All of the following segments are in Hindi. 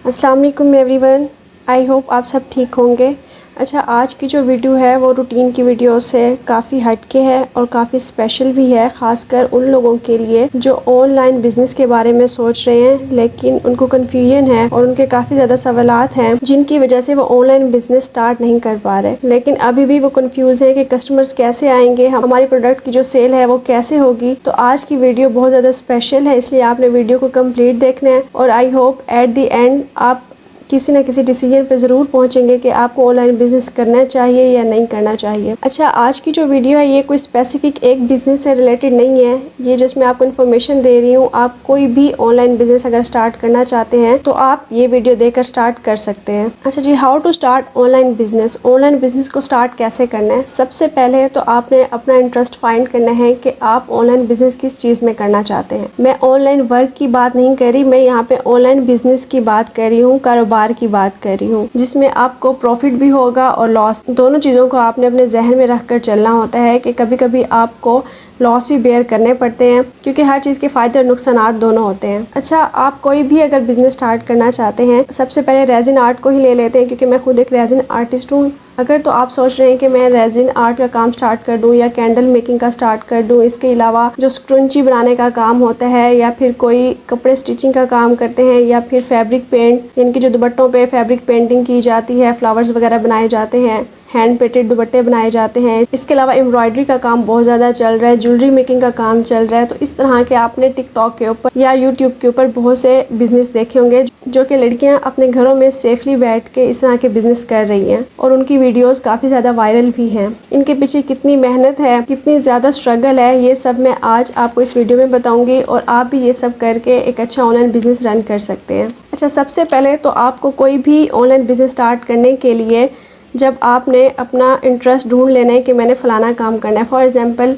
अस्सलाम वालेकुम एवरीवन, आई होप आप सब ठीक होंगे। अच्छा, आज की जो वीडियो है वो रूटीन की वीडियो से काफ़ी हटके है और काफ़ी स्पेशल भी है, ख़ासकर उन लोगों के लिए जो ऑनलाइन बिज़नेस के बारे में सोच रहे हैं लेकिन उनको कन्फ्यूजन है और उनके काफ़ी ज़्यादा सवालात हैं जिनकी वजह से वो ऑनलाइन बिज़नेस स्टार्ट नहीं कर पा रहे, लेकिन अभी भी वो कन्फ्यूज़ है कि कस्टमर्स कैसे आएंगे, हमारी प्रोडक्ट की जो सेल है वो कैसे होगी। तो आज की वीडियो बहुत ज़्यादा स्पेशल है, इसलिए आपने वीडियो को कम्प्लीट देखना है और I hope at the and आप किसी न किसी डिसीजन पे ज़रूर पहुंचेंगे कि आपको ऑनलाइन बिज़नेस करना चाहिए या नहीं करना चाहिए। अच्छा, आज की जो वीडियो है ये कोई स्पेसिफिक एक बिज़नेस से रिलेटेड नहीं है, ये जस्ट मैं आपको इन्फॉर्मेशन दे रही हूँ। आप कोई भी ऑनलाइन बिज़नेस अगर स्टार्ट करना चाहते हैं तो आप ये वीडियो देखकर स्टार्ट कर सकते हैं। अच्छा जी, how to start online business. Online business को स्टार्ट कैसे करना है? सबसे पहले तो आपने अपना इंटरेस्ट फाइंड करना है कि आप ऑनलाइन बिज़नेस किस चीज़ में करना चाहते हैं। मैं ऑनलाइन वर्क की बात नहीं कर रही, मैं यहाँ पे ऑनलाइन बिज़नेस की बात कर रही हूँ, कारोबार की बात कर रही हूँ, जिसमें आपको प्रॉफिट भी होगा और लॉस, दोनों चीज़ों को आपने अपने जहन में रख कर चलना होता है कि कभी कभी आपको लॉस भी बेयर करने पड़ते हैं, क्योंकि हर चीज़ के फ़ायदे और नुकसानात दोनों होते हैं। अच्छा, आप कोई भी अगर बिज़नेस स्टार्ट करना चाहते हैं, सबसे पहले रेजिन आर्ट को ही ले लेते हैं, क्योंकि मैं खुद एक रेजिन आर्टिस्ट हूँ। अगर तो आप सोच रहे हैं कि मैं रेजिन आर्ट का काम स्टार्ट कर दूं या कैंडल मेकिंग का स्टार्ट कर दूं, इसके अलावा जो स्क्रंची बनाने का काम होता है या फिर कोई कपड़े स्टिचिंग का काम करते हैं या फिर फैब्रिक पेंट, इनकी जो दुपट्टों पे फैब्रिक पेंटिंग की जाती है, फ्लावर्स वगैरह बनाए जाते हैं, हैंड पेटेड दुपट्टे बनाए जाते हैं, इसके अलावा एम्ब्रॉयडरी का काम बहुत ज़्यादा चल रहा है, ज्वेलरी मेकिंग का काम चल रहा है। तो इस तरह के आपने टिकटॉक के ऊपर या यूट्यूब के ऊपर बहुत से बिज़नेस देखे होंगे जो कि लड़कियां अपने घरों में सेफली बैठ के इस तरह के बिज़नेस कर रही हैं और उनकी वीडियोस काफ़ी ज़्यादा वायरल भी हैं। इनके पीछे कितनी मेहनत है, कितनी ज़्यादा स्ट्रगल है, ये सब मैं आज आपको इस वीडियो में बताऊँगी और आप भी ये सब करके एक अच्छा ऑनलाइन बिज़नेस रन कर सकते हैं। अच्छा, सबसे पहले तो आपको कोई भी ऑनलाइन बिज़नेस स्टार्ट करने के लिए जब आपने अपना इंटरेस्ट ढूंढ लेना है कि मैंने फ़लाना काम करना है, फॉर एग्ज़ाम्पल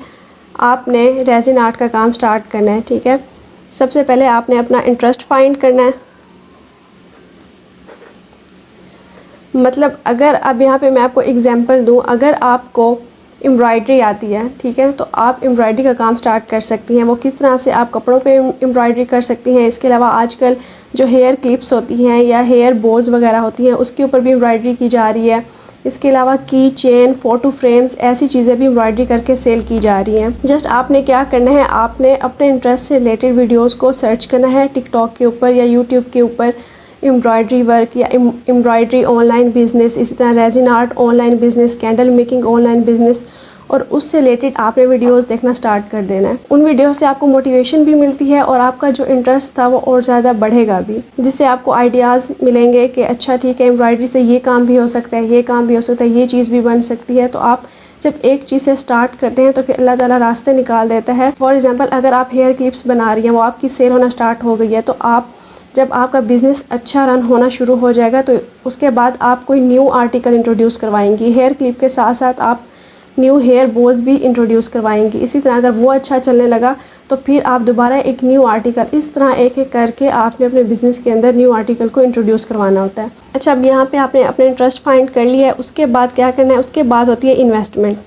आपने रेजिन आर्ट का काम स्टार्ट करना है, ठीक है। सबसे पहले आपने अपना इंटरेस्ट फाइंड करना है। मतलब अगर अब यहाँ पे मैं आपको एग्ज़ाम्पल दूँ, अगर आपको एम्ब्रॉयडरी आती है, ठीक है, तो आप एम्ब्रॉयडरी का काम स्टार्ट कर सकती हैं। वो किस तरह से आप कपड़ों पे एम्ब्रॉयडरी कर सकती हैं। इसके अलावा आजकल जो हेयर क्लिप्स होती हैं या हेयर बोज वगैरह होती हैं उसके ऊपर भी एम्ब्रॉयडरी की जा रही है। इसके अलावा की चेन, फ़ोटो फ्रेम्स, ऐसी चीज़ें भी एम्ब्रॉयडरी करके सेल की जा रही हैं। जस्ट आपने क्या करना है, आपने अपने इंटरेस्ट से रिलेटेड वीडियोज़ को सर्च करना है टिकटॉक के ऊपर या यूट्यूब के ऊपर, एम्ब्रॉयडरी वर्क या एम्ब्रॉयडरी ऑनलाइन बिज़नेस, इसी तरह resin art online business, candle making online business, और उससे रिलेटेड आपने वीडियोस देखना स्टार्ट कर देना है। उन वीडियो से आपको मोटिवेशन भी मिलती है और आपका जो इंटरेस्ट था वो और ज़्यादा बढ़ेगा भी, जिससे आपको आइडियाज़ मिलेंगे कि अच्छा ठीक है, एम्ब्रॉयडरी से ये काम भी हो सकता है, ये काम भी हो सकता है, ये चीज़ भी बन सकती है। तो आप जब एक चीज़ से स्टार्ट करते हैं तो फिर अल्लाह ताला रास्ते निकाल देता है। फॉर एग्ज़ाम्पल अगर आप हेयर क्लिप्स बना रही हैं, वो आपकी सेल होना स्टार्ट हो गई है, तो आप जब आपका बिज़नेस अच्छा रन होना शुरू हो जाएगा तो उसके बाद आप कोई न्यू आर्टिकल इंट्रोड्यूस करवाएंगी। हेयर क्लिप के साथ साथ आप न्यू हेयर बोज भी इंट्रोड्यूस करवाएंगी। इसी तरह अगर वो अच्छा चलने लगा तो फिर आप दोबारा एक न्यू आर्टिकल, इस तरह एक एक करके आपने अपने बिज़नेस के अंदर न्यू आर्टिकल को इंट्रोड्यूस करवाना होता है। अच्छा, अब यहाँ पे आपने अपने इंटरेस्ट फाइंड कर लिया है, उसके बाद क्या करना है, उसके बाद होती है इन्वेस्टमेंट।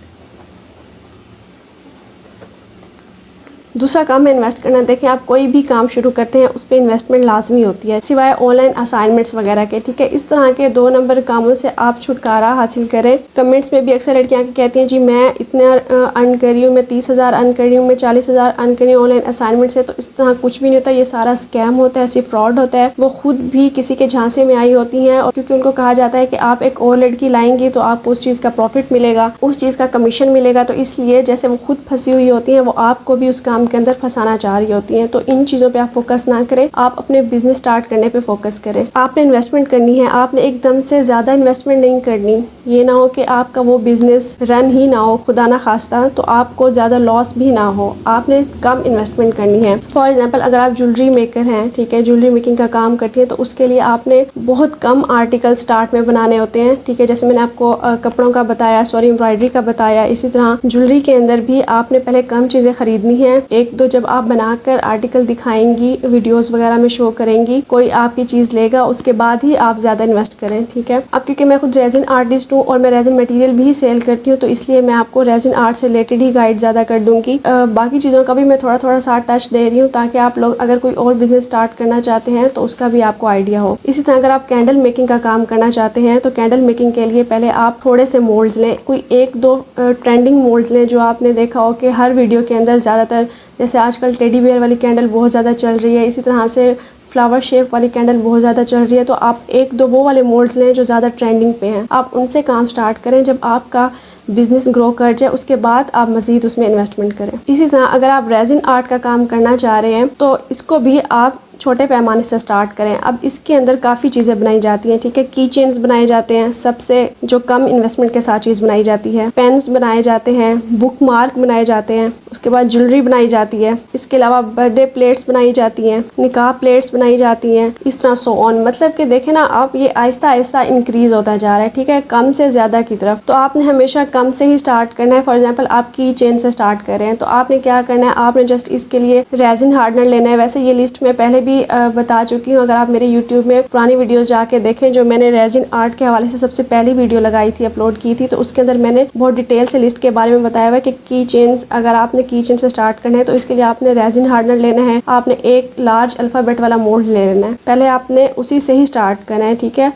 दूसरा काम है इन्वेस्ट करना। देखें, आप कोई भी काम शुरू करते हैं उस पर इन्वेस्टमेंट लाजमी होती है, सिवाय ऑनलाइन असाइनमेंट्स वगैरह के, ठीक है। इस तरह के 2 नंबर कामों से आप छुटकारा हासिल करें। कमेंट्स में भी अक्सर लड़कियां कहती हैं जी मैं इतना अर्न कर रही हूँ, मैं 30,000 अर्न कर रही हूँ, मैं 40,000 अर्न कर रही हूँ ऑनलाइन असाइनमेंट से। तो इस तरह कुछ भी नहीं होता, ये सारा स्कैम होता है, सिर्फ फ्रॉड होता है। वो खुद भी किसी के झांसे में आई होती हैं और क्योंकि उनको कहा जाता है कि आप एक और लड़की लाएंगी तो आपको उस चीज़ का प्रॉफिट मिलेगा, उस चीज़ का कमीशन मिलेगा, तो इसलिए जैसे वो खुद फंसी हुई होती हैं वो आपको भी उस काम के अंदर फंसाना चाह रही होती हैं। तो इन चीज़ों पे आप फोकस ना करें, आप अपने बिजनेस स्टार्ट करने पे फोकस करें। आपने इन्वेस्टमेंट करनी है, आपने एकदम से ज़्यादा इन्वेस्टमेंट नहीं करनी। ये ना हो कि आपका वो बिज़नेस रन ही ना हो, खुदा ना खास्ता, तो आपको ज़्यादा लॉस भी ना हो। आपने कम इन्वेस्टमेंट करनी है। फॉर एग्जाम्पल अगर आप ज्वेलरी मेकर हैं, ठीक है, ज्वेलरी मेकिंग का काम करती हैं, तो उसके लिए आपने बहुत कम आर्टिकल स्टार्ट में बनाने होते हैं, ठीक है। जैसे मैंने आपको कपड़ों का बताया, एम्ब्रॉयडरी का बताया, इसी तरह ज्वेलरी के अंदर भी आपने पहले कम चीज़ें खरीदनी है। एक दो जब आप बनाकर आर्टिकल दिखाएंगी, वीडियोस वगैरह में शो करेंगी, कोई आपकी चीज़ लेगा, उसके बाद ही आप ज़्यादा इन्वेस्ट करें, ठीक है। अब क्योंकि मैं खुद रेजिन आर्टिस्ट हूँ और मैं रेजिन मटेरियल भी सेल करती हूँ, तो इसलिए मैं आपको रेजिन आर्ट से रिलेटेड ही गाइड ज़्यादा कर दूँगी। बाकी चीज़ों का भी मैं थोड़ा थोड़ा सा टच दे रही हूँ, ताकि आप लोग अगर कोई और बिजनेस स्टार्ट करना चाहते हैं तो उसका भी आपको आइडिया हो। इसी तरह अगर आप कैंडल मेकिंग का काम करना चाहते हैं तो कैंडल मेकिंग के लिए पहले आप थोड़े से मोल्ड्स लें, कोई एक दो ट्रेंडिंग मोल्ड्स लें जो आपने देखा हो कि हर वीडियो के अंदर ज़्यादातर, जैसे आजकल टेडी बेयर वाली कैंडल बहुत ज़्यादा चल रही है, इसी तरह से फ्लावर शेप वाली कैंडल बहुत ज़्यादा चल रही है, तो आप एक दो वो वाले मोल्ड्स लें जो ज़्यादा ट्रेंडिंग पे हैं, आप उनसे काम स्टार्ट करें। जब आपका बिजनेस ग्रो कर जाए उसके बाद आप मज़ीद उसमें इन्वेस्टमेंट करें। इसी तरह अगर आप रेजिन आर्ट का काम करना चाह रहे हैं तो इसको भी आप छोटे पैमाने से स्टार्ट करें। अब इसके अंदर काफ़ी चीज़ें बनाई जाती हैं, ठीक है। की चेन्स बनाए जाते हैं, सबसे जो कम इन्वेस्टमेंट के साथ चीज़ बनाई जाती है। पेन्स बनाए जाते हैं, बुक मार्क बनाए जाते हैं, उसके बाद ज्वेलरी बनाई जाती है। इसके अलावा बर्थडे प्लेट्स बनाई जाती हैं, निकाह प्लेट्स बनाई जाती हैं, इस तरह सो ऑन। मतलब कि देखें ना आप, ये आहिस्ता आहिस्ता इंक्रीज़ होता जा रहा है, ठीक है, कम से ज़्यादा की तरफ। तो आपने हमेशा कम से ही स्टार्ट करना है। फॉर एग्जाम्पल आप की चेन से स्टार्ट कर रहे हैं तो आपने क्या करना है, आपने जस्ट इसके लिए रेजिन हार्डनर लेना है। वैसे ये लिस्ट में पहले भी बता चुकी हूँ, अगर आप मेरे YouTube में पुरानी वीडियोस जाके देखें, जो मैंने रेजिन आर्ट के हवाले से सबसे पहली वीडियो लगाई थी, अपलोड की थी, तो उसके अंदर मैंने बहुत डिटेल से लिस्ट के बारे में बताया हुआ है कि की चेन्स, अगर आपने की चेन से स्टार्ट करना है तो इसके लिए आपने रेजिन हार्डनर लेना है, आपने एक लार्ज अल्फ़ाबेट वाला मोल्ड ले लेना है, पहले आपने उसी से ही स्टार्ट करना है, ठीक है।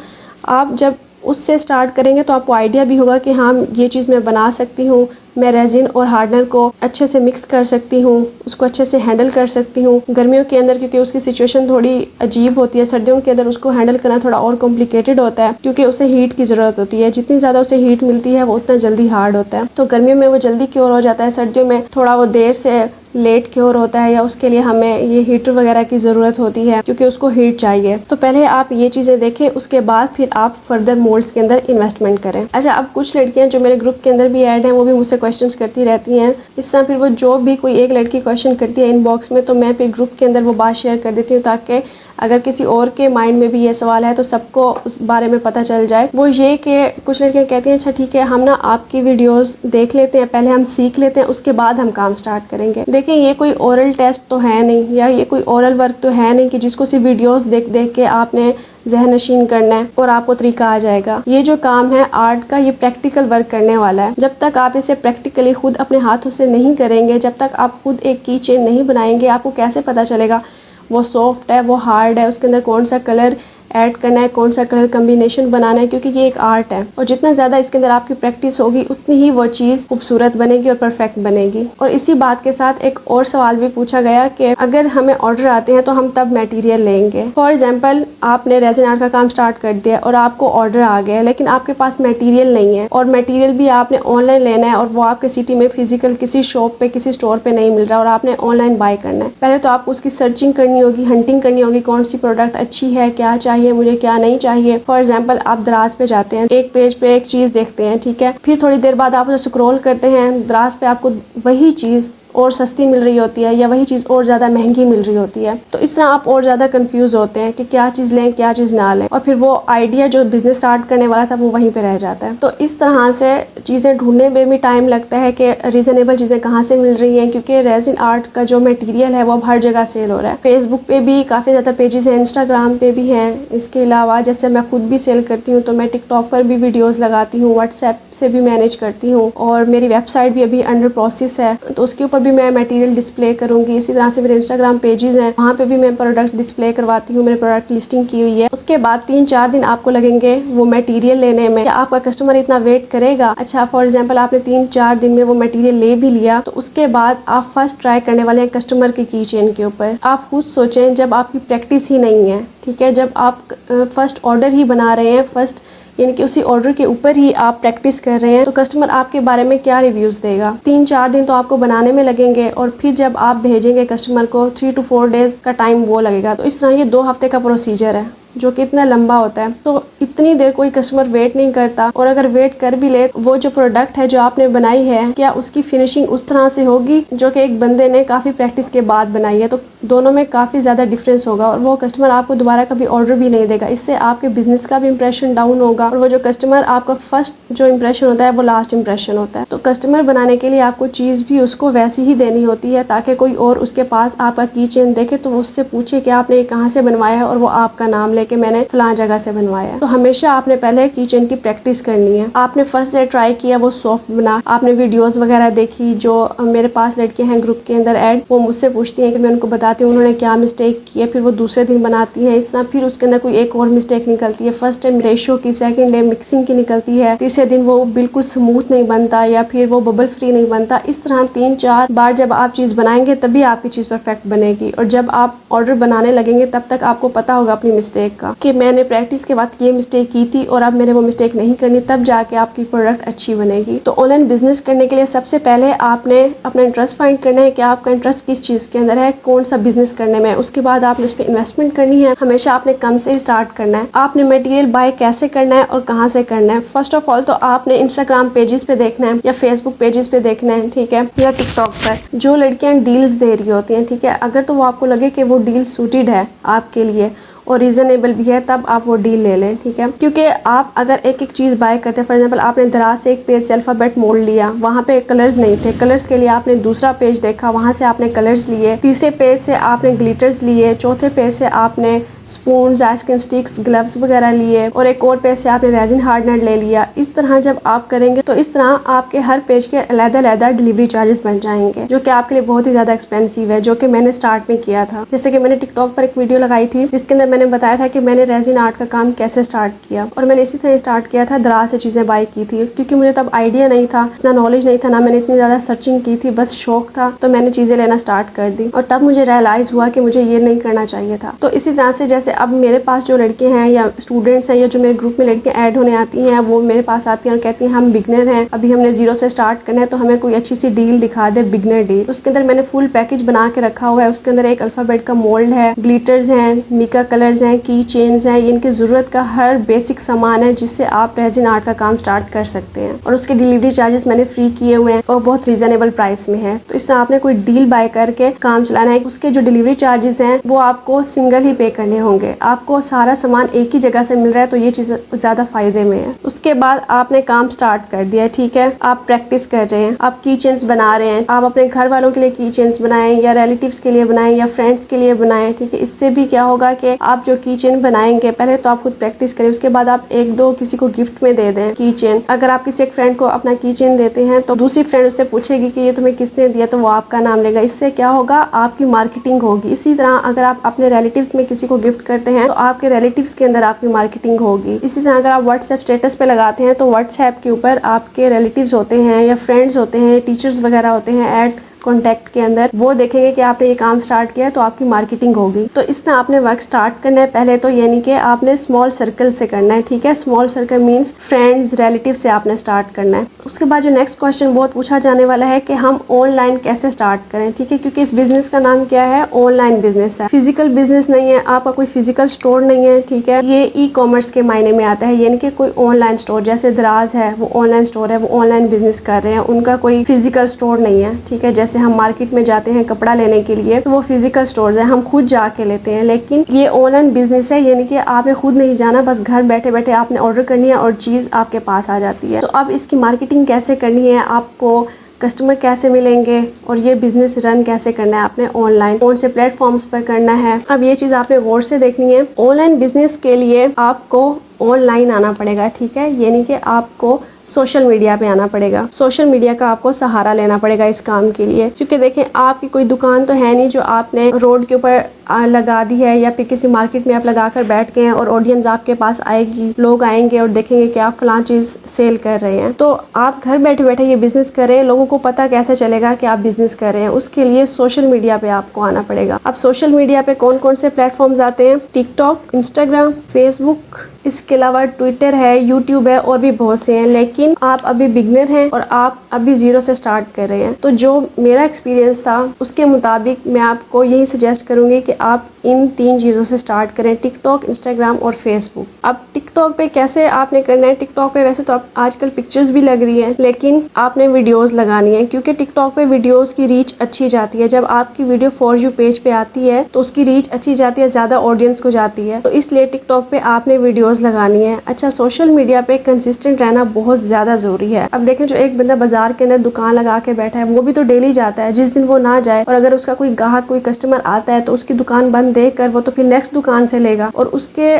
आप जब उससे स्टार्ट करेंगे तो आपको आइडिया भी होगा कि हाँ ये चीज़ मैं बना सकती हूँ, मैं रेजिन और हार्डनर को अच्छे से मिक्स कर सकती हूँ, उसको अच्छे से हैंडल कर सकती हूँ। गर्मियों के अंदर क्योंकि उसकी सिचुएशन थोड़ी अजीब होती है, सर्दियों के अंदर उसको हैंडल करना थोड़ा और कॉम्प्लिकेटेड होता है क्योंकि उसे हीट की ज़रूरत होती है। जितनी ज़्यादा उसे हीट मिलती है वो उतना जल्दी हार्ड होता है। तो गर्मियों में वो जल्दी क्योर हो जाता है, सर्दियों में थोड़ा वो देर से लेट क्योर होता है, या उसके लिए हमें ये हीटर वगैरह की ज़रूरत होती है क्योंकि उसको हीट चाहिए। तो पहले आप ये चीज़ें देखें, उसके बाद फिर आप फर्दर मोल्ड्स के अंदर इन्वेस्टमेंट करें। अच्छा, अब कुछ लड़कियां जो मेरे ग्रुप के अंदर भी ऐड हैं वो भी मुझसे क्वेश्चंस करती रहती हैं। इस तरह फिर वो जो भी कोई एक लड़की क्वेश्चन करती है इनबॉक्स में, तो मैं फिर ग्रुप के अंदर वो बात शेयर कर देती हूँ, ताकि अगर किसी और के माइंड में भी ये सवाल है तो सबको उस बारे में पता चल जाए। वो ये कि कुछ लड़कियाँ कहती हैं अच्छा ठीक है, हम ना आपकी वीडियोस देख लेते हैं, पहले हम सीख लेते हैं, उसके बाद हम काम स्टार्ट करेंगे। देखें, ये कोई ओरल टेस्ट तो है नहीं, या ये कोई ओरल वर्क तो है नहीं कि जिसको सिर्फ वीडियोस देख देख के आपने ज़हन नशीन करना है और आपको तरीका आ जाएगा। ये जो काम है आर्ट का, ये प्रैक्टिकल वर्क करने वाला है। जब तक आप इसे प्रैक्टिकली खुद अपने हाथों से नहीं करेंगे, जब तक आप खुद एक की चेन नहीं बनाएंगे, आपको कैसे पता चलेगा वो सॉफ्ट है, वो हार्ड है, उसके अंदर कौन सा कलर ऐड करना है, कौन सा कलर कम्बिनेशन बनाना है, क्योंकि ये एक आर्ट है। और जितना ज़्यादा इसके अंदर आपकी प्रैक्टिस होगी उतनी ही वो चीज़ खूबसूरत बनेगी और परफेक्ट बनेगी। और इसी बात के साथ एक और सवाल भी पूछा गया कि अगर हमें ऑर्डर आते हैं तो हम तब मटेरियल लेंगे। फॉर एग्जांपल आपने रेजिन आर्ट का काम स्टार्ट कर दिया और आपको ऑर्डर आ गया, लेकिन आपके पास मटेरियल नहीं है, और मटेरियल भी आपने ऑनलाइन लेना है और वो आपके सिटी में फिजिकल किसी शॉप पे, किसी स्टोर पे नहीं मिल रहा और आपने ऑनलाइन बाय करना है। पहले तो आपको उसकी सर्चिंग करनी होगी, हंटिंग करनी होगी, कौन सी प्रोडक्ट अच्छी है, क्या चाहिए मुझे, क्या नहीं चाहिए। फॉर एग्जांपल आप दराज पे जाते हैं, एक पेज पे एक चीज़ देखते हैं, ठीक है, फिर थोड़ी देर बाद आप उसे स्क्रॉल करते हैं, दराज पे आपको वही चीज़ और सस्ती मिल रही होती है या वही चीज़ और ज़्यादा महंगी मिल रही होती है। तो इस तरह आप और ज़्यादा कंफ्यूज होते हैं कि क्या चीज़ लें, क्या चीज़ ना लें, और फिर वो आइडिया जो बिज़नेस स्टार्ट करने वाला था वो वहीं पे रह जाता है। तो इस तरह से चीज़ें ढूंढने में भी टाइम लगता है कि रीज़नेबल चीज़ें कहाँ से मिल रही हैं, क्योंकि रेजिन आर्ट का जो मटीरियल है वो अब हर जगह सेल हो रहा है। फेसबुक पे भी काफ़ी ज़्यादा पेजेस हैं, इंस्टाग्राम पे भी हैं। इसके अलावा जैसे मैं खुद भी सेल करती हूँ तो मैं टिकटॉक पर भी वीडियोज़ लगाती हूँ, व्हाट्सएप से भी मैनेज करती हूँ, और मेरी वेबसाइट भी अभी अंडर प्रोसेस है, तो उसके ऊपर भी मैं मटेरियल डिस्प्ले करूँगी। इसी तरह से मेरे इंस्टाग्राम पेजेस हैं, वहाँ पे भी मैं प्रोडक्ट डिस्प्ले करवाती हूँ, मैंने प्रोडक्ट लिस्टिंग की हुई है। उसके बाद 3-4 दिन आपको लगेंगे वो मटेरियल लेने में। आपका कस्टमर इतना वेट करेगा? अच्छा, फॉर एग्जांपल आपने 3-4 दिन में वो मटेरियल ले भी लिया, तो उसके बाद आप फर्स्ट ट्राई करने वाले हैं कस्टमर की चेन के ऊपर। आप खुद सोचें, जब आपकी प्रैक्टिस ही नहीं है, ठीक है, जब आप फर्स्ट ऑर्डर ही बना रहे हैं, फर्स्ट यानी कि उसी ऑर्डर के ऊपर ही आप प्रैक्टिस कर रहे हैं, तो कस्टमर आपके बारे में क्या रिव्यूज़ देगा? 3-4 दिन तो आपको बनाने में लगेंगे, और फिर जब आप भेजेंगे कस्टमर को 3 to 4 डेज़ का टाइम वो लगेगा। तो इस तरह ये 2 हफ्ते का प्रोसीजर है। जो कि इतना लंबा होता है, तो इतनी देर कोई कस्टमर वेट नहीं करता। और अगर वेट कर भी ले, वो जो प्रोडक्ट है जो आपने बनाई है, क्या उसकी फिनिशिंग उस तरह से होगी जो कि एक बंदे ने काफ़ी प्रैक्टिस के बाद बनाई है। तो दोनों में काफ़ी ज़्यादा डिफरेंस होगा और वो कस्टमर आपको दोबारा कभी ऑर्डर भी नहीं देगा। इससे आपके बिजनेस का भी इंप्रेशन डाउन होगा और वो जो कस्टमर आपका फर्स्ट जो इंप्रेशन होता है वो लास्ट इंप्रेशन होता है। तो कस्टमर बनाने के लिए आपको चीज़ भी उसको वैसी ही देनी होती है, ताकि कोई और उसके पास आपका की चेन देखे तो उससे पूछे कि आपने कहाँ से बनवाया है, और वो आपका नाम लेके मैंने फलां जगह से बनवाया है। तो हमेशा आपने पहले की चेन की प्रैक्टिस करनी है। आपने फर्स्ट डे ट्राई किया, वो सॉफ्ट बना, आपने वीडियोस वगैरह देखी, जो मेरे पास लड़कियां हैं ग्रुप के अंदर ऐड, वो मुझसे पूछती हैं कि मैं उनको बताती हूँ उन्होंने क्या मिस्टेक की है, फिर वो दूसरे दिन बनाती हैं इस तरह, फिर उसके अंदर कोई एक और मिस्टेक निकलती है। फर्स्ट टाइम रेशो की, सेकंड डे मिक्सिंग की निकलती है, तीसरे दिन वो बिल्कुल स्मूथ नहीं बनता या फिर वो बबल फ्री नहीं बनता। इस तरह 3-4 बार जब आप चीज़ बनाएंगे तभी आपकी चीज़ परफेक्ट बनेगी। और जब आप ऑर्डर बनाने लगेंगे तब तक आपको पता होगा अपनी मिस्टेक का कि मैंने प्रैक्टिस के बाद ये मिस्टेक की थी और अब मैंने वो मिस्टेक नहीं करनी, तब जाके आपकी प्रोडक्ट अच्छी बनेगी। तो ऑनलाइन बिजनेस करने के लिए सबसे पहले आपने अपना इंटरेस्ट फाइंड करना है कि आपका इंटरेस्ट किस चीज़ के अंदर है, कौन सा बिजनेस करने में। उसके बाद आपने उस पर इन्वेस्टमेंट करनी है। हमेशा आपने कम से स्टार्ट करना है। आपने मटेरियल बाय कैसे करना है और कहाँ से करना है। फर्स्ट ऑफ ऑल तो आपने इंस्टाग्राम पेजेस पे देखना है या फेसबुक पेजेस पे देखना है, ठीक है, या टिकटॉक पर जो लड़कियां डील्स दे रही होती हैं, ठीक है, अगर तो वो आपको लगे कि वो डील सूटेड है आपके लिए और रीज़नेबल भी है, तब आप वो डील ले लें, ठीक है। क्योंकि आप अगर एक एक चीज़ बाय करते हैं, फॉर एग्जांपल आपने दराज से एक पेज से अल्फ़ाबेट मोड़ लिया, वहाँ पे कलर्स नहीं थे, कलर्स के लिए आपने दूसरा पेज देखा, वहाँ से आपने कलर्स लिए, तीसरे पेज से आपने ग्लिटर्स लिए, चौथे पेज से आपने स्पून्स, आइसक्रीम स्टिक्स, ग्लव्स वगैरह लिए और एक और पेज से आपने रेजिन हार्डनर ले लिया। इस तरह जब आप करेंगे तो इस तरह आपके हर पेज के अलग-अलग डिलीवरी चार्जेस बन जाएंगे, जो कि आपके लिए बहुत ही ज़्यादा एक्सपेंसिव है, जो कि मैंने स्टार्ट में किया था। जैसे कि मैंने टिकटॉक पर एक वीडियो लगाई थी जिसके अंदर मैंने बताया था कि मैंने रेजिन आर्ट का काम कैसे स्टार्ट किया, और मैंने इसी तरह स्टार्ट किया था, दराज से चीज़ें बाय की थी, क्योंकि मुझे तब आइडिया नहीं था, इतना नॉलेज नहीं था, ना मैंने इतनी ज़्यादा सर्चिंग की थी, बस शौक था तो मैंने चीज़ें लेना स्टार्ट कर दी। और तब मुझे रियलाइज़ हुआ कि मुझे ये नहीं करना चाहिए था। तो इसी तरह से जैसे अब मेरे पास जो लड़के हैं या स्टूडेंट्स हैं या जो मेरे ग्रुप में लड़कियां ऐड होने आती हैं, वो मेरे पास आती हैं और कहती हैं हम बिगनर हैं, अभी हमने जीरो से स्टार्ट करना है, तो हमें कोई अच्छी सी डील दिखा दे, बिगनर डील। उसके अंदर मैंने फुल पैकेज बना के रखा हुआ है। उसके अंदर एक अल्फ़ाबेट का मोल्ड है, ग्लिटर्स हैं, मिका कलर्स हैं, की चेन्स हैं, इनकी ज़रूरत का हर बेसिक सामान है जिससे आप रेजिन आर्ट का काम स्टार्ट कर सकते हैं। और उसके डिलीवरी चार्जेस मैंने फ्री किए हुए हैं और बहुत रीजनेबल प्राइस में है। तो इससे आपने कोई डील बाय करके काम चलाना है। उसके जो डिलीवरी चार्जेस हैं वो आपको सिंगल ही पे करने होंगे। आपको सारा सामान एक ही जगह से मिल रहा है, तो ये चीज़ ज़्यादा फायदे में है। उसके बाद आपने काम स्टार्ट कर दिया, ठीक है, आप प्रैक्टिस कर रहे हैं, आप की चेन्स बना रहे हैं, आप अपने घर वालों के लिए की चेन्स बनाएं या रिलेटिव्स के लिए बनाएं या फ्रेंड्स के लिए बनाएं, ठीक है। इससे भी क्या होगा कि आप जो की चेन बनाएंगे, पहले तो आप खुद प्रैक्टिस करें, उसके बाद आप एक दो किसी को गिफ्ट में दे दें की चेन। अगर आप किसी एक फ्रेंड को अपना की चेन देते हैं तो दूसरी फ्रेंड उससे पूछेगी कि ये तुम्हें किसने दिया, तो वो आपका नाम लेगा। इससे क्या होगा, आपकी मार्केटिंग होगी। इसी तरह अगर आप अपने रिलेटिव्स में किसी को गिफ्ट करते हैं तो आपके रिलेटिव्स के अंदर आपकी मार्केटिंग होगी। इसी तरह अगर आप व्हाट्सएप स्टेटस पे लगाते हैं तो व्हाट्सएप के ऊपर आपके रिलेटिव्स होते हैं या फ्रेंड्स होते हैं, टीचर्स वगैरह होते हैं ऐड कॉन्टैक्ट के अंदर, वो देखेंगे कि आपने ये काम स्टार्ट किया है, तो आपकी मार्केटिंग होगी। तो इस तरह आपने वर्क स्टार्ट करना है पहले तो, यानी कि आपने स्मॉल सर्कल से करना है, ठीक है। Small circle means friends, relative से आपने स्टार्ट करना है। उसके बाद जो नेक्स्ट क्वेश्चन बहुत पूछा जाने वाला है कि हम ऑनलाइन कैसे स्टार्ट करें, ठीक है, क्योंकि इस बिजनेस का नाम क्या है, ऑनलाइन बिजनेस है, फिजिकल बिजनेस नहीं है, आपका कोई फिजिकल स्टोर नहीं है, ठीक है। ये ई कॉमर्स के मायने में आता है, यानी कि कोई ऑनलाइन स्टोर, जैसे दराज है वो ऑनलाइन स्टोर है, वो ऑनलाइन बिजनेस कर रहे हैं, उनका कोई फिजिकल स्टोर नहीं है, ठीक है। जैसे हम मार्केट में जाते हैं कपड़ा लेने के लिए तो वो फिजिकल स्टोर्स हैं, हम खुद जाके लेते हैं, लेकिन ये ऑनलाइन बिजनेस है, यानी कि आपने खुद नहीं जाना, बस घर बैठे बैठे आपने ऑर्डर करनी है और चीज़ आपके पास आ जाती है। तो अब इसकी मार्केटिंग कैसे करनी है, आपको कस्टमर कैसे मिलेंगे और ये बिजनेस रन कैसे करना है आपने ऑनलाइन, कौन से प्लेटफॉर्म्स पर करना है, अब ये चीज़ आपने गौर से देखनी है। ऑनलाइन बिजनेस के लिए आपको ऑनलाइन आना पड़ेगा, ठीक है, यानी कि आपको सोशल मीडिया पे आना पड़ेगा। सोशल मीडिया का आपको सहारा लेना पड़ेगा इस काम के लिए, क्योंकि देखें आपकी कोई दुकान तो है नहीं जो आपने रोड के ऊपर लगा दी है या फिर किसी मार्केट में आप लगा कर बैठ गए हैं और ऑडियंस आपके पास आएगी, लोग आएंगे और देखेंगे कि आप फलां चीज़ सेल कर रहे हैं। तो आप घर बैठे बैठे ये बिजनेस करें, लोगों को पता कैसे चलेगा कि आप बिजनेस कर रहे हैं, उसके लिए सोशल मीडिया पे आपको आना पड़ेगा। अब सोशल मीडिया पे कौन कौन से प्लेटफॉर्म्स आते हैं, टिकटॉक, इंस्टाग्राम, फेसबुक, इसके अलावा ट्विटर है, यूट्यूब है और भी बहुत से हैं। लेकिन आप अभी बिगनर हैं और आप अभी ज़ीरो से स्टार्ट कर रहे हैं। तो जो मेरा एक्सपीरियंस था उसके मुताबिक मैं आपको यही सजेस्ट करूँगी कि आप इन 3 चीज़ों से स्टार्ट करें, टिकटॉक, इंस्टाग्राम और फेसबुक। अब टिकटॉक पे कैसे आपने करना है, टिकटॉक पे वैसे तो आप आजकल पिक्चर्स भी लग रही हैं, लेकिन आपने वीडियोस लगानी है, क्योंकि टिकटॉक पे वीडियोस की रीच अच्छी जाती है। जब आपकी वीडियो फॉर यू पेज पे आती है तो उसकी रीच अच्छी जाती है, ज़्यादा ऑडियंस को जाती है, तो इसलिए टिकटॉक पे आपने वीडियोस लगानी है। अच्छा, सोशल मीडिया पे कंसिस्टेंट रहना बहुत ज़्यादा ज़रूरी है। अब देखें, जो एक बंदा बाजार के अंदर दुकान लगा के बैठा है वो भी तो डेली जाता है। जिस दिन वो ना जाए और अगर उसका कोई ग्राहक, कोई कस्टमर आता है तो उसकी दुकान बंद देख कर वो तो फिर नेक्स्ट दुकान से लेगा, और उसके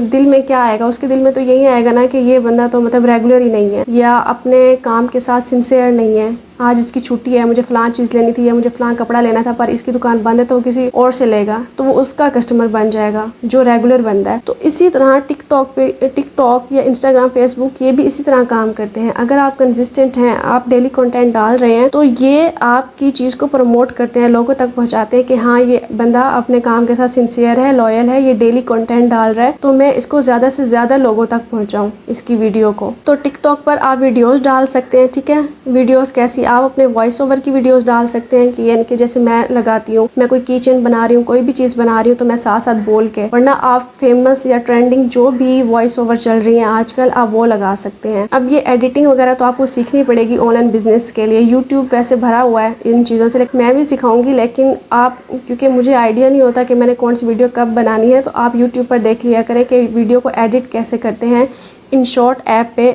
दिल में क्या आएगा? उसके दिल में तो यही आएगा ना कि ये बंदा तो मतलब रेगुलर ही नहीं है, या अपने काम के साथ सिंसियर नहीं है। आज इसकी छुट्टी है, मुझे फ़लाँ चीज़ लेनी थी या मुझे फ़लाँ कपड़ा लेना था, पर इसकी दुकान बंद है, तो वो किसी और से लेगा, तो वो उसका कस्टमर बन जाएगा जो रेगुलर बंदा है। तो इसी तरह टिकटॉक या इंस्टाग्राम, फेसबुक, ये भी इसी तरह काम करते हैं। अगर आप कंसिस्टेंट हैं, आप डेली कंटेंट डाल रहे हैं, तो ये आपकी चीज़ को प्रमोट करते हैं, लोगों तक पहुँचाते हैं कि हाँ, ये बंदा अपने काम के साथ सिंसियर है, लॉयल है, ये डेली कंटेंट डाल रहा है, तो मैं इसको ज़्यादा से ज़्यादा लोगों तक पहुँचाऊँ इसकी वीडियो को। तो टिकटॉक पर आप वीडियोज़ डाल सकते हैं, ठीक है। वीडियोज़ कैसी? आप अपने वॉइस ओवर की वीडियोस डाल सकते हैं, कि यानी कि जैसे मैं लगाती हूँ, मैं कोई किचन बना रही हूँ, कोई भी चीज़ बना रही हूँ, तो मैं साथ साथ बोल के, वरना आप फेमस या ट्रेंडिंग जो भी वॉइस ओवर चल रही हैं आजकल, आप वो लगा सकते हैं। अब ये एडिटिंग वगैरह तो आपको सीखनी पड़ेगी ऑनलाइन बिजनेस के लिए। यूट्यूब वैसे भरा हुआ है इन चीज़ों से, लेकिन मैं भी सिखाऊंगी, लेकिन आप, क्योंकि मुझे आइडिया नहीं होता कि मैंने कौन सी वीडियो कब बनानी है, तो आप यूट्यूब पर देख लिया करें कि वीडियो को एडिट कैसे करते हैं। इन शॉर्ट ऐप पे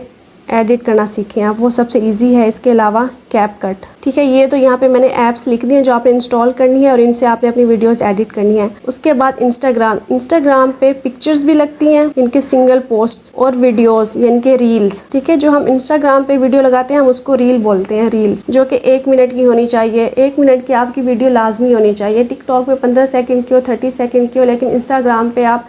एडिट करना सीखें आप, वो सबसे इजी है। इसके अलावा कैपकट, ठीक है। ये तो यहाँ पे मैंने ऐप्स लिख दी हैं जो आपने इंस्टॉल करनी है और इनसे आपने अपनी वीडियोस एडिट करनी है। उसके बाद इंस्टाग्राम पे पिक्चर्स भी लगती हैं, इनके सिंगल पोस्ट्स और वीडियोस, इनके रील्स, ठीक है। जो हम इंस्टाग्राम पे वीडियो लगाते हैं हम उसको रील बोलते हैं, रील्स, जो कि 1 मिनट की होनी चाहिए। 1 मिनट की आपकी वीडियो लाजमी होनी चाहिए। टिकटॉक पे 15 सेकेंड की हो, 30 सेकेंड की हो, लेकिन इंस्टाग्राम पे आप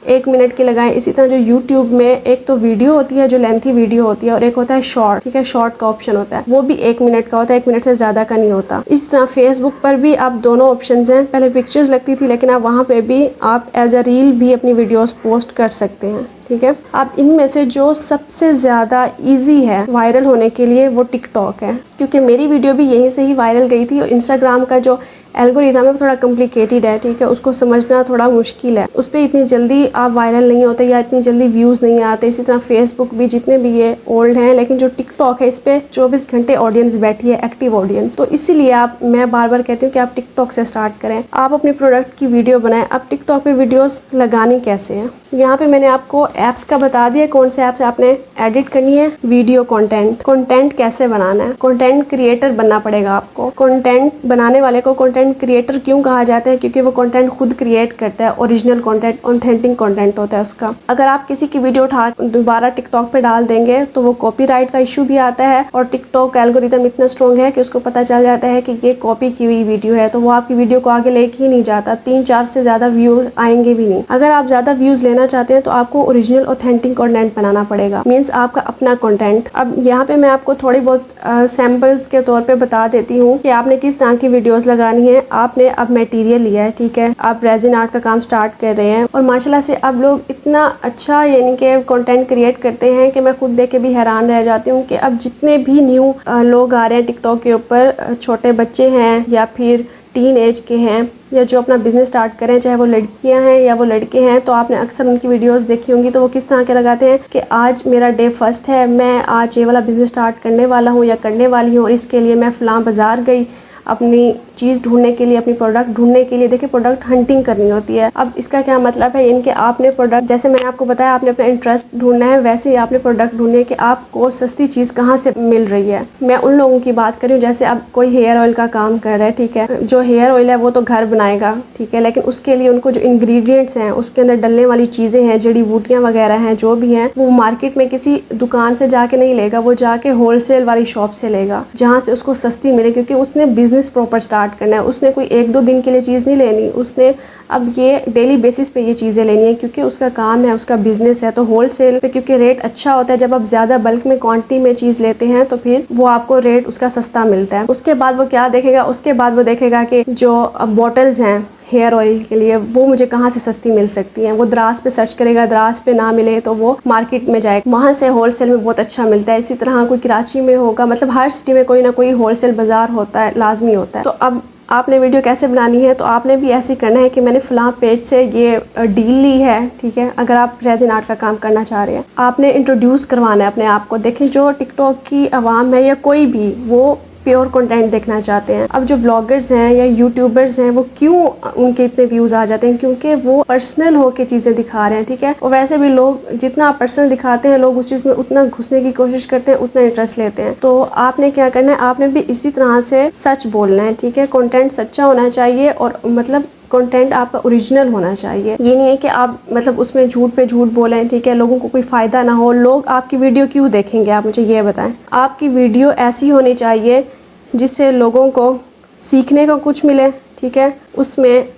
1 मिनट की लगाएं। इसी तरह जो यूट्यूब में एक तो वीडियो होती है जो लेंथी वीडियो होती है, और एक होता है शॉर्ट, ठीक है। शॉर्ट का ऑप्शन होता है, वो भी 1 मिनट का होता है, 1 मिनट से ज़्यादा का नहीं होता। इस तरह फेसबुक पर भी आप दोनों ऑप्शंस हैं। पहले पिक्चर्स लगती थी, लेकिन आप वहाँ पे भी आप एज अ रील भी अपनी वीडियोस पोस्ट कर सकते हैं, ठीक है। अब इनमें से जो सबसे ज़्यादा इजी है वायरल होने के लिए वो टिकटॉक है, क्योंकि मेरी वीडियो भी यहीं से ही वायरल गई थी। और इंस्टाग्राम का जो एल्गोरिथम है वो थोड़ा कॉम्प्लिकेटेड है, ठीक है, उसको समझना थोड़ा मुश्किल है। उस पर इतनी जल्दी आप वायरल नहीं होते या इतनी जल्दी व्यूज़ नहीं आते। इसी तरह फेसबुक भी, जितने भी ये ओल्ड हैं, लेकिन जो टिकटॉक है इस पर 24 घंटे ऑडियंस बैठी है, एक्टिव ऑडियंस। तो इसीलिए मैं बार बार कहती हूँ कि आप टिकटॉक से स्टार्ट करें, आप अपने प्रोडक्ट की वीडियो बनाएं। अब टिकटॉक पे वीडियोस लगानी कैसे है, यहाँ पे मैंने आपको ऐप्स का बता दिया, कौन से ऐप्स आपने एडिट करनी है। वीडियो कंटेंट कैसे बनाना है, कंटेंट क्रिएटर बनना पड़ेगा आपको। कंटेंट बनाने वाले को कंटेंट क्रिएटर क्यों कहा जाता है? क्योंकि वो कंटेंट खुद क्रिएट करता है, ओरिजिनल कंटेंट, ऑथेंटिक कंटेंट होता है उसका। अगर आप किसी की वीडियो उठा दोबारा टिकटॉक पे डाल देंगे तो वो कॉपीराइट का इशू भी आता है, और टिकटॉक का एल्गोरिथम इतना स्ट्रॉन्ग है कि उसको पता चल जाता है कि ये कॉपी की हुई वीडियो है, तो वो आपकी वीडियो को आगे लेके ही नहीं जाता। 3-4 से ज़्यादा व्यूज़ आएंगे भी नहीं। अगर आप ज़्यादा व्यूज़ लेना चाहते हैं तो आपको ओरिजिनल ऑथेंटिक कंटेंट बनाना पड़ेगा, मीन्स आपका अपना कंटेंट। अब यहाँ पे मैं आपको थोड़ी बहुत सैम्पल्स के तौर पे बता देती हूँ कि आपने किस तरह की वीडियोस लगानी है। आपने अब मटेरियल लिया है, ठीक है, आप रेजिन आर्ट का काम स्टार्ट कर रहे हैं, और माशाल्लाह से अब लोग इतना अच्छा यानी कि कंटेंट क्रिएट करते हैं कि मैं खुद देख के भी हैरान रह जाती हूँ कि अब जितने भी न्यू लोग आ रहे हैं टिकटॉक के ऊपर, छोटे बच्चे हैं या फिर टीन एज के हैं, या जो अपना बिजनेस स्टार्ट करें, चाहे वो लड़कियां हैं या वो लड़के हैं, तो आपने अक्सर उनकी वीडियोस देखी होंगी। तो वो किस तरह के लगाते हैं कि आज मेरा डे फर्स्ट है, मैं आज ये वाला बिजनेस स्टार्ट करने वाला हूँ या करने वाली हूँ, और इसके लिए मैं फ़लाँ बाज़ार गई अपनी चीज़ ढूंढने के लिए, अपनी प्रोडक्ट ढूंढने के लिए। देखिए, प्रोडक्ट हंटिंग करनी होती है। अब इसका क्या मतलब है, इनके आपने प्रोडक्ट, जैसे मैंने आपको बताया, आपने अपना इंटरेस्ट ढूंढना है, वैसे ही आपने प्रोडक्ट ढूंढने कि आपको सस्ती चीज़ कहाँ से मिल रही है। मैं उन लोगों की बात करूँ, जैसे अब कोई हेयर ऑयल का काम कर रहा है, ठीक है, जो हेयर ऑयल है वो तो घर बनाएगा, ठीक है, लेकिन उसके लिए उनको जो इंग्रेडिएंट्स हैं, उसके अंदर डलने वाली चीज़ें हैं, जड़ी बूटियाँ वगैरह हैं, जो भी हैं, वो मार्केट में किसी दुकान से जाके नहीं लेगा, वो जाके होलसेल वाली शॉप से लेगा, जहाँ से उसको सस्ती मिले, क्योंकि उसने बिजनेस प्रॉपर स्टार्ट करना है। उसने कोई 1-2 दिन के लिए चीज़ नहीं लेनी, उसने अब ये डेली बेसिस पे ये चीज़ें लेनी है, क्योंकि उसका काम है, उसका बिजनेस है। तो होलसेल पे क्योंकि रेट अच्छा होता है, जब आप ज़्यादा बल्क में क्वांटिटी में चीज़ लेते हैं तो फिर वो आपको रेट उसका सस्ता मिलता है। उसके बाद वो क्या देखेगा, उसके बाद वो देखेगा कि जो बॉटल्स हैं हेयर ऑयल के लिए, वो मुझे कहाँ से सस्ती मिल सकती हैं। वो दराज पे सर्च करेगा, दराज पे ना मिले तो वो मार्केट में जाएगा, वहाँ से होलसेल में बहुत अच्छा मिलता है। इसी तरह कोई कराची में होगा, मतलब हर सिटी में कोई ना कोई होलसेल बाज़ार होता है, लाजमी होता है। तो अब आपने वीडियो कैसे बनानी है, तो आपने भी ऐसे ही करना है कि मैंने फ़लाँ पेज से ये डील ली है, ठीक है। अगर आप रेजिन आर्ट का काम करना चाह रहे हैं, आपने इंट्रोड्यूस करवाना है अपने आप को। देखें, जो टिकटॉक की आवाम है या कोई भी, वो प्योर कंटेंट देखना चाहते हैं। अब जो व्लॉगर्स हैं या यूट्यूबर्स हैं, वो क्यों उनके इतने व्यूज़ आ जाते हैं, क्योंकि वो पर्सनल होके चीज़ें दिखा रहे हैं, ठीक है। और वैसे भी लोग जितना पर्सनल दिखाते हैं, लोग उस चीज़ में उतना घुसने की कोशिश करते हैं, उतना इंटरेस्ट लेते हैं। तो आपने क्या करना है, आपने भी इसी तरह से सच बोलना है, ठीक है। कंटेंट सच्चा होना चाहिए और मतलब कंटेंट आपका ओरिजिनल होना चाहिए। ये नहीं है कि आप मतलब उसमें झूठ पे झूठ बोलें, ठीक है, लोगों को कोई फ़ायदा ना हो। लोग आपकी वीडियो क्यों देखेंगे, आप मुझे ये बताएं। आपकी वीडियो ऐसी होनी चाहिए जिससे लोगों को सीखने को कुछ मिले, ठीक है, उसमें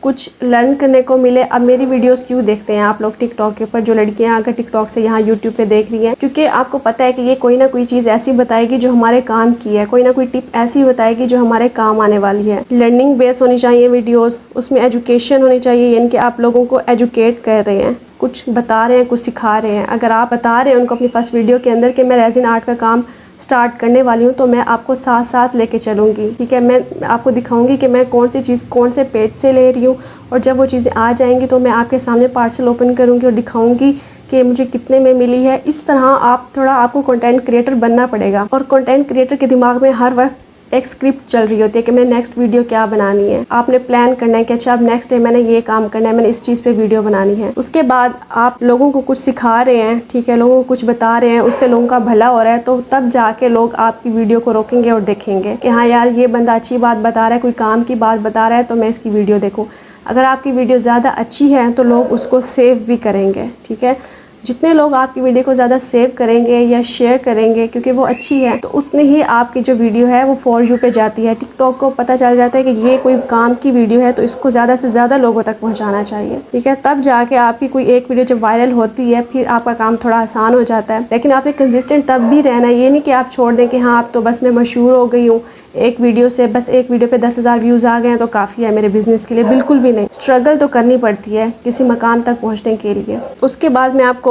कुछ लर्न करने को मिले। अब मेरी वीडियोस क्यों देखते हैं आप लोग टिकटॉक के ऊपर, जो लड़कियां अगर टिकटॉक से यहाँ यूट्यूब पे देख रही हैं, क्योंकि आपको पता है कि ये कोई ना कोई चीज़ ऐसी बताएगी जो हमारे काम की है, कोई ना कोई टिप ऐसी बताएगी जो हमारे काम आने वाली है। लर्निंग बेस होनी चाहिए वीडियोज़, उसमें एजुकेशन होनी चाहिए, यानी कि आप लोगों को एजुकेट कर रहे हैं, कुछ बता रहे हैं, कुछ सिखा रहे हैं। अगर आप बता रहे हैं उनको अपनी फर्स्ट वीडियो के अंदर कि मैं रेजिन आर्ट का काम स्टार्ट करने वाली हूँ, तो मैं आपको साथ साथ लेके चलूँगी, ठीक है। मैं आपको दिखाऊंगी कि मैं कौन सी चीज़ कौन से पेज से ले रही हूँ, और जब वो चीज़ें आ जाएंगी तो मैं आपके सामने पार्सल ओपन करूँगी और दिखाऊंगी कि मुझे कितने में मिली है। इस तरह आप थोड़ा, आपको कंटेंट क्रिएटर बनना पड़ेगा। और कंटेंट क्रिएटर के दिमाग में हर वक्त एक स्क्रिप्ट चल रही होती है कि मैंने नेक्स्ट वीडियो क्या बनानी है। आपने प्लान करना है कि अच्छा अब नेक्स्ट डे मैंने ये काम करना है, मैंने इस चीज़ पे वीडियो बनानी है। उसके बाद आप लोगों को कुछ सिखा रहे हैं, ठीक है, लोगों को कुछ बता रहे हैं, उससे लोगों का भला हो रहा है, तो तब जाके लोग आपकी वीडियो को रोकेंगे और देखेंगे कि हाँ यार, ये बंदा अच्छी बात बता रहा है, कोई काम की बात बता रहा है, तो मैं इसकी वीडियो देखूँ। अगर आपकी वीडियो ज़्यादा अच्छी है तो लोग उसको सेव भी करेंगे, ठीक है। जितने लोग आपकी वीडियो को ज़्यादा सेव करेंगे या शेयर करेंगे क्योंकि वो अच्छी है, तो उतनी ही आपकी जो वीडियो है वो फॉर यू पे जाती है। टिकटॉक को पता चल जाता है कि ये कोई काम की वीडियो है, तो इसको ज़्यादा से ज़्यादा लोगों तक पहुंचाना चाहिए, ठीक है। तब जाके आपकी कोई एक वीडियो जब वायरल होती है, फिर आपका काम थोड़ा आसान हो जाता है। लेकिन आपने कंसिस्टेंट तब भी रहना, ये नहीं कि आप छोड़ दें कि हाँ अब तो बस मैं मशहूर हो गई हूँ, एक वीडियो से, बस एक वीडियो पे 10,000 व्यूज़ आ गए हैं तो काफ़ी है मेरे बिज़नेस के लिए। बिल्कुल भी नहीं, स्ट्रगल तो करनी पड़ती है किसी मकाम तक पहुँचने के लिए। उसके बाद मैं आपको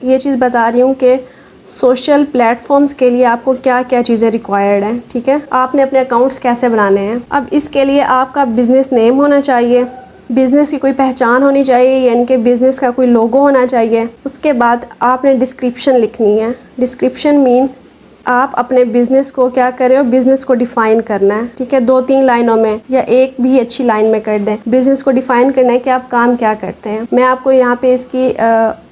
ये चीज़ बता रही हूँ कि सोशल प्लेटफॉर्म्स के लिए आपको क्या क्या चीज़ें रिक्वायर्ड हैं, ठीक है। आपने अपने अकाउंट्स कैसे बनाने हैं। अब इसके लिए आपका बिज़नेस नेम होना चाहिए, बिज़नेस की कोई पहचान होनी चाहिए, यानी कि बिज़नेस का कोई लोगो होना चाहिए। उसके बाद आपने डिस्क्रिप्शन लिखनी है। डिस्क्रिप्शन मीन आप अपने बिज़नेस को क्या कर रहे हो, बिज़नेस को डिफ़ाइन करना है, ठीक है। 2-3 लाइनों में या एक भी अच्छी लाइन में कर दें। बिज़नेस को डिफ़ाइन करना है कि आप काम क्या करते हैं। मैं आपको यहाँ पे इसकी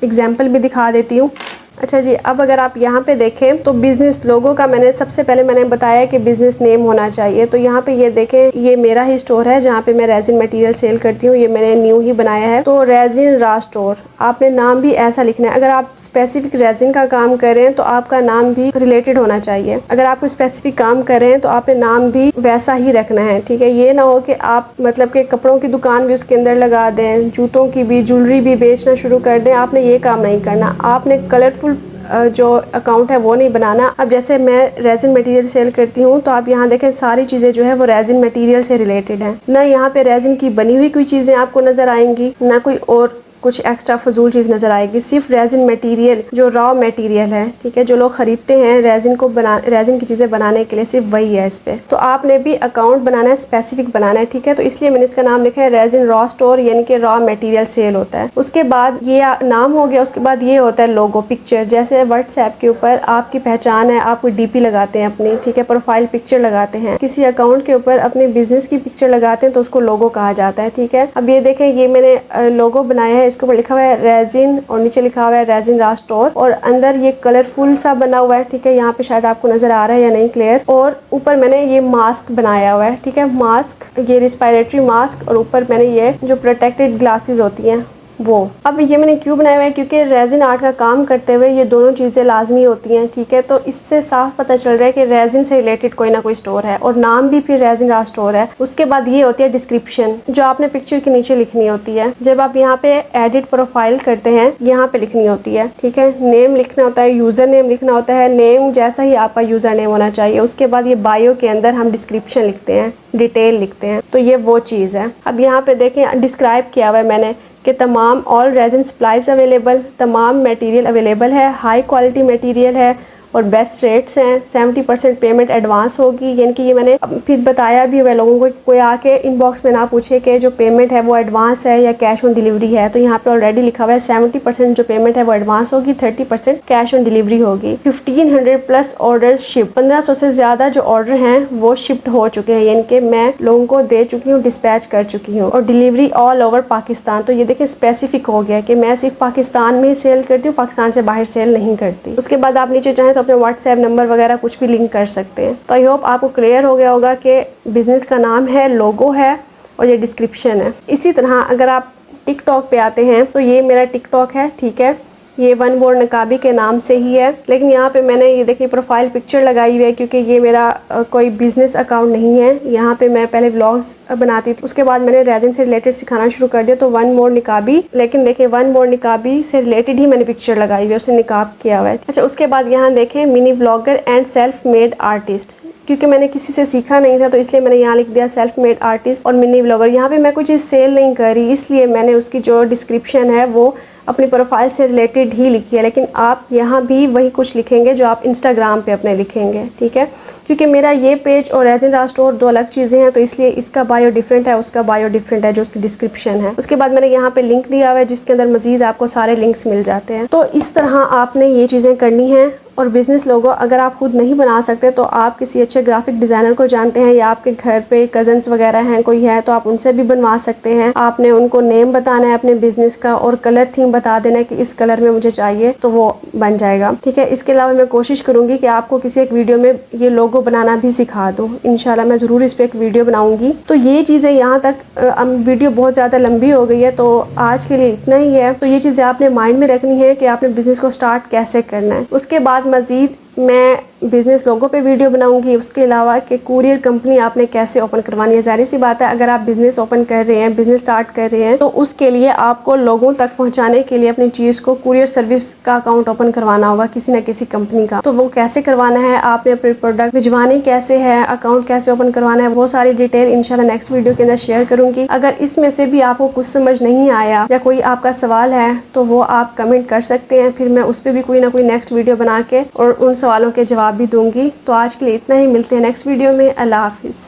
एग्जांपल भी दिखा देती हूँ। अच्छा जी, अब अगर आप यहाँ पे देखें तो बिज़नेस लोगो का मैंने सबसे पहले मैंने बताया कि बिज़नेस नेम होना चाहिए। तो यहाँ पे ये देखें, ये मेरा ही स्टोर है जहाँ पे मैं रेजिन मटेरियल सेल करती हूँ। ये मैंने न्यू ही बनाया है, तो रेजिन रा स्टोर। आपने नाम भी ऐसा लिखना है। अगर आप स्पेसिफिक रेजिन का काम कर रहे हैं तो आपका नाम भी रिलेटेड होना चाहिए। अगर आप कोई स्पेसिफिक काम कर रहे हैं तो आपने नाम भी वैसा ही रखना है, ठीक है। ये ना हो कि आप मतलब कि कपड़ों की दुकान भी उसके अंदर लगा दें, जूतों की भी, ज्वेलरी भी बेचना शुरू कर दें। आपने ये काम नहीं करना। आपने कलरफुल जो अकाउंट है वो नहीं बनाना। अब जैसे मैं रेजिन मटेरियल सेल करती हूँ, तो आप यहाँ देखें सारी चीज़ें जो है वो रेजिन मटेरियल से रिलेटेड है। ना यहाँ पे रेजिन की बनी हुई कोई चीज़ें आपको नज़र आएंगी, ना कोई और कुछ एक्स्ट्रा फजूल चीज़ नज़र आएगी। सिर्फ रेजिन मटेरियल जो रॉ मटेरियल है, ठीक है, जो लोग ख़रीदते हैं रेजिन को रेजिन की चीज़ें बनाने के लिए, सिर्फ वही है इस पे। तो आपने भी अकाउंट बनाना है, स्पेसिफिक बनाना है, ठीक है। तो इसलिए मैंने इसका नाम लिखा है रेजिन रॉ स्टोर, यानी कि रॉ मटेरियल सेल होता है। उसके बाद ये नाम हो गया। उसके बाद ये होता है लोगो, पिक्चर। जैसे व्हाट्सएप के ऊपर आपकी पहचान है, आप कोई DP लगाते हैं अपनी, ठीक है, प्रोफाइल पिक्चर लगाते हैं। किसी अकाउंट के ऊपर अपने बिजनेस की पिक्चर लगाते हैं तो उसको लोगो कहा जाता है, ठीक है। अब ये देखें, ये मैंने लोगो बनाया है, इसके ऊपर लिखा हुआ है रेजिन और नीचे लिखा हुआ है रेजिन रा स्टोर, और अंदर ये कलरफुल सा बना हुआ है, ठीक है। यहाँ पे शायद आपको नजर आ रहा है या नहीं क्लियर। और ऊपर मैंने ये मास्क बनाया हुआ है, ठीक है, मास्क, ये रिस्पायरेटरी मास्क, और ऊपर मैंने ये जो प्रोटेक्टेड ग्लासेस होती हैं वो। अब ये मैंने क्यों बनाया हुआ है, क्योंकि रेजिन आर्ट का काम करते हुए ये दोनों चीज़ें लाजमी होती हैं, ठीक है। तो इससे साफ पता चल रहा है कि रेजिन से रिलेटेड कोई ना कोई स्टोर है, और नाम भी फिर रेजिन आर्ट स्टोर है। उसके बाद ये होती है डिस्क्रिप्शन, जो आपने पिक्चर के नीचे लिखनी होती है। जब आप यहाँ पे एडिट प्रोफाइल करते हैं, यहाँ पे लिखनी होती है, ठीक है। नेम लिखना होता है, यूज़र नेम लिखना होता है, नेम जैसा ही आपका यूज़र नेम होना चाहिए। उसके बाद ये बायो के अंदर हम डिस्क्रिप्शन लिखते हैं, डिटेल लिखते हैं। तो ये वो चीज़ है। अब यहाँ पे देखें डिस्क्राइब किया हुआ है मैंने कि तमाम ऑल रेजिन सप्लाईज अवेलेबल, तमाम मटेरियल अवेलेबल है, हाई क्वालिटी मटेरियल है और बेस्ट रेट्स हैं। 70% पेमेंट एडवांस होगी, यानी कि ये मैंने फिर बताया भी हुआ लोगों को कि कोई आके इनबॉक्स में ना पूछे कि जो पेमेंट है वो एडवांस है या कैश ऑन डिलीवरी है। तो यहाँ पे ऑलरेडी लिखा हुआ है 70% जो पेमेंट है वो एडवांस होगी, 30% कैश ऑन डिलीवरी होगी। 1500 प्लस ऑर्डर शिप, 1500 से ज़्यादा जो ऑर्डर हैं वो शिफ्ट हो चुके हैं, यानी कि मैं लोगों को दे चुकी हूँ, डिस्पैच कर चुकी हूँ, और डिलीवरी ऑल ओवर पाकिस्तान। तो ये देखिए स्पेसिफिक हो गया कि मैं सिर्फ पाकिस्तान में ही सेल करती हूँ, पाकिस्तान से बाहर सेल नहीं करती। उसके बाद आप नीचे चाहें तो अपने व्हाट्सएप नंबर वगैरह कुछ भी लिंक कर सकते हैं। तो आई होप आपको क्लियर हो गया होगा कि बिज़नेस का नाम है, लोगो है और ये डिस्क्रिप्शन है। इसी तरह अगर आप टिकटॉक पे आते हैं तो ये मेरा टिकटॉक है, ठीक है। ये वन मोर नकाबी के नाम से ही है, लेकिन यहाँ पे मैंने ये देखिए प्रोफाइल पिक्चर लगाई हुई है, क्योंकि ये मेरा कोई बिजनेस अकाउंट नहीं है। यहाँ पे मैं पहले व्लॉग्स बनाती थी, उसके बाद मैंने रेजिन से रिलेटेड सिखाना शुरू कर दिया, तो वन मोर निकाबी। लेकिन देखिए वन मोर निकाबी से रिलेटेड ही मैंने पिक्चर लगाई हुई है, उसने निकाब किया हुआ है। अच्छा, उसके बाद यहाँ देखें mini vlogger and self made artist, क्योंकि मैंने किसी से सीखा नहीं था तो इसलिए मैंने यहाँ लिख दिया सेल्फ मेड आर्टिस्ट और मिनी व्लॉगर। यहाँ पे मैं कोई चीज़ सेल नहीं कर रही, इसलिए मैंने उसकी जो डिस्क्रिप्शन है वो अपनी प्रोफाइल से रिलेटेड ही लिखी है, लेकिन आप यहाँ भी वही कुछ लिखेंगे जो आप इंस्टाग्राम पे अपने लिखेंगे, ठीक है। क्योंकि मेरा ये पेज और रेजिन आर्ट स्टोर दो अलग चीज़ें हैं, तो इसलिए इसका बायो डिफरेंट है, उसका बायो डिफरेंट है, जो उसकी डिस्क्रिप्शन है। उसके बाद मैंने यहाँ पे लिंक दिया हुआ है जिसके अंदर मजीद आपको सारे लिंक्स मिल जाते हैं। तो इस तरह आपने ये चीज़ें करनी हैं। और बिज़नेस लोगो अगर आप खुद नहीं बना सकते तो आप किसी अच्छे ग्राफिक डिज़ाइनर को जानते हैं, या आपके घर पे कज़न्स वगैरह हैं कोई है तो आप उनसे भी बनवा सकते हैं। आपने उनको नेम बताना है अपने बिज़नेस का और कलर थीम बता देना है कि इस कलर में मुझे चाहिए, तो वो बन जाएगा, ठीक है। इसके अलावा मैं कोशिश करूँगी कि आपको किसी एक वीडियो में ये लोगो बनाना भी सिखा दूँ। इंशाल्लाह मैं ज़रूर इस पर एक वीडियो बनाऊँगी। तो ये चीज़ें यहाँ तक वीडियो बहुत ज़्यादा लंबी हो गई है, तो आज के लिए इतना ही है। तो ये चीज़ें आपने माइंड में रखनी है कि आपने बिज़नेस को स्टार्ट कैसे करना है। उसके बाद मज़ीद मैं बिज़नेस लोगों पे वीडियो बनाऊंगी। उसके अलावा कि कुरियर कंपनी आपने कैसे ओपन करवानी है। ज़ाहिर सी बात है, अगर आप बिज़नेस ओपन कर रहे हैं, बिज़नेस स्टार्ट कर रहे हैं, तो उसके लिए आपको लोगों तक पहुंचाने के लिए अपनी चीज़ को कुरियर सर्विस का अकाउंट ओपन करवाना होगा किसी न किसी कंपनी का। तो वो कैसे करवाना है, आपने अपने प्रोडक्ट भिजवाने कैसे है, अकाउंट कैसे ओपन करवाना है, वो सारी डिटेल इंशाल्लाह नेक्स्ट वीडियो के अंदर शेयर करूँगी। अगर इसमें से भी आपको कुछ समझ नहीं आया या कोई आपका सवाल है तो वो आप कमेंट कर सकते हैं, फिर मैं उस पर भी कोई ना कोई नेक्स्ट वीडियो बना के और उन सवालों के जवाब भी दूंगी। तो आज के लिए इतना ही, मिलते हैं नेक्स्ट वीडियो में। अल्लाह हाफिज़।